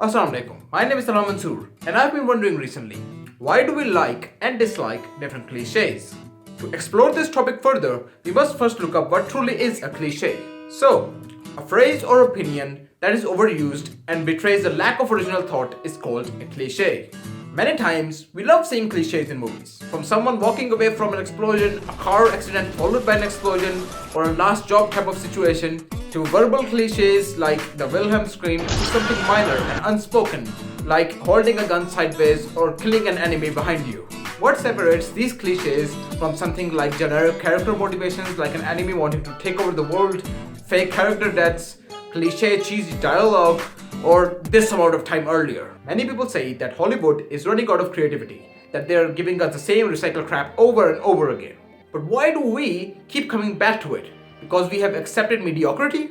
Assalamu alaikum. My name is Salam Mansoor, and I've been wondering recently, why do we like and dislike different cliches? To explore this topic further, we must first look up what truly is a cliche. So, a phrase or opinion that is overused and betrays a lack of original thought is called a cliche. Many times, we love seeing cliches in movies. From someone walking away from an explosion, a car accident followed by an explosion, or a last job type of situation, to verbal cliches like the Wilhelm scream, to something minor and unspoken, like holding a gun sideways or killing an enemy behind you. What separates these cliches from something like generic character motivations like an enemy wanting to take over the world, fake character deaths, cliche cheesy dialogue, or this amount of time earlier? Many people say that Hollywood is running out of creativity, that they are giving us the same recycled crap over and over again. But why do we keep coming back to it? Because we have accepted mediocrity?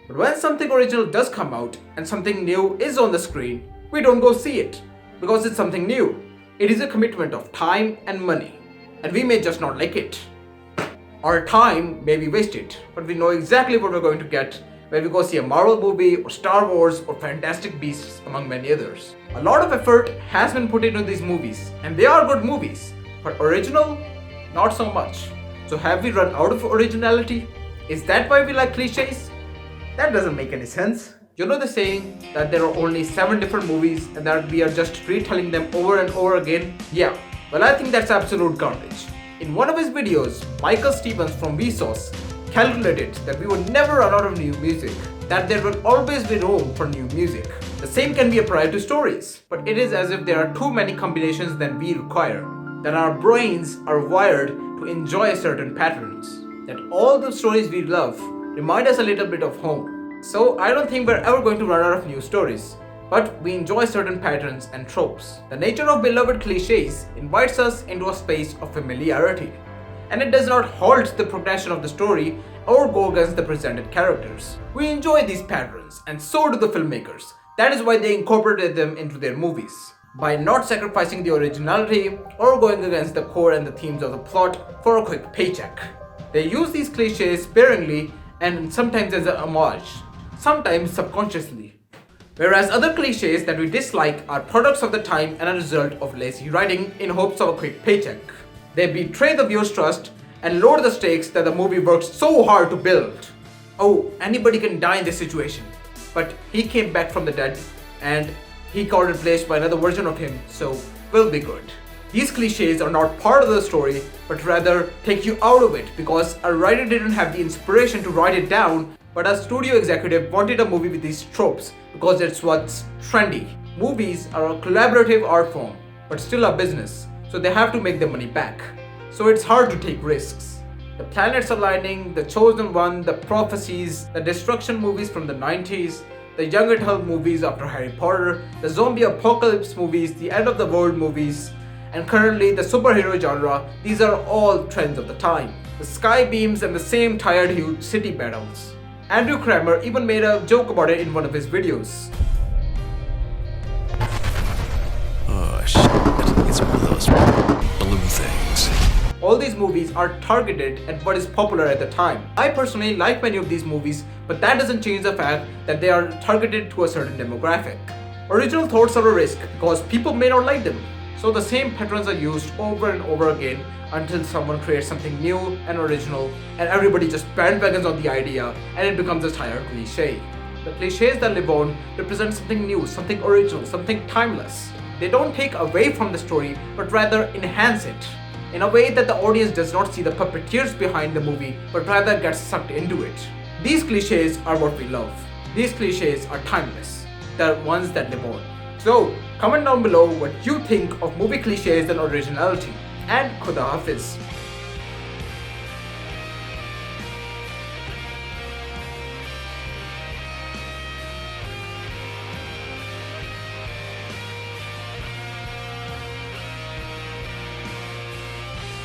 But when something original does come out and something new is on the screen, we don't go see it because it's something new. It is a commitment of time and money, and we may just not like it. Our time may be wasted, but we know exactly what we're going to get when we go see a Marvel movie or Star Wars or Fantastic Beasts, among many others. A lot of effort has been put into these movies, and they are good movies, but original? Not so much. So have we run out of originality? Is that why we like cliches? That doesn't make any sense. You know the saying that there are only 7 different movies and that we are just retelling them over and over again? Yeah, well, I think that's absolute garbage. In one of his videos, Michael Stevens from Vsauce calculated that we would never run out of new music, that there will always be room for new music. The same can be applied to stories, but it is as if there are too many combinations than we require, that our brains are wired to enjoy certain patterns, that all the stories we love remind us a little bit of home. So I don't think we're ever going to run out of new stories, but we enjoy certain patterns and tropes. The nature of beloved cliches invites us into a space of familiarity, and it does not halt the progression of the story or go against the presented characters. We enjoy these patterns, and so do the filmmakers. That is why they incorporated them into their movies, by not sacrificing the originality or going against the core and the themes of the plot for a quick paycheck. They use these cliches sparingly and sometimes as a homage, sometimes subconsciously. Whereas other cliches that we dislike are products of the time and a result of lazy writing in hopes of a quick paycheck. They betray the viewer's trust and lower the stakes that the movie works so hard to build. Oh, anybody can die in this situation, but he came back from the dead and he got replaced by another version of him, so we'll be good. These cliches are not part of the story, but rather take you out of it because a writer didn't have the inspiration to write it down, but a studio executive wanted a movie with these tropes because it's what's trendy. Movies are a collaborative art form, but still a business, so they have to make their money back. So it's hard to take risks. The planets aligning, The Chosen One, the Prophecies, the Destruction movies from the 90s, the young adult movies after Harry Potter, the zombie apocalypse movies, the end of the world movies, and currently the superhero genre, these are all trends of the time. The sky beams and the same tired huge city battles. Andrew Kramer even made a joke about it in one of his videos. Oh shit, it's one of those blue things. All these movies are targeted at what is popular at the time. I personally like many of these movies, but that doesn't change the fact that they are targeted to a certain demographic. Original thoughts are a risk because people may not like them. So the same patterns are used over and over again until someone creates something new and original and everybody just bandwagons on the idea and it becomes a tired cliche. The cliches that live on represent something new, something original, something timeless. They don't take away from the story but rather enhance it in a way that the audience does not see the puppeteers behind the movie but rather gets sucked into it. These cliches are what we love. These cliches are timeless. They're ones that live on. So, comment down below what you think of movie cliches and originality. And Khuda Hafiz.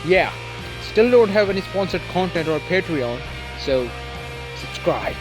Yeah, still don't have any sponsored content or Patreon, so subscribe.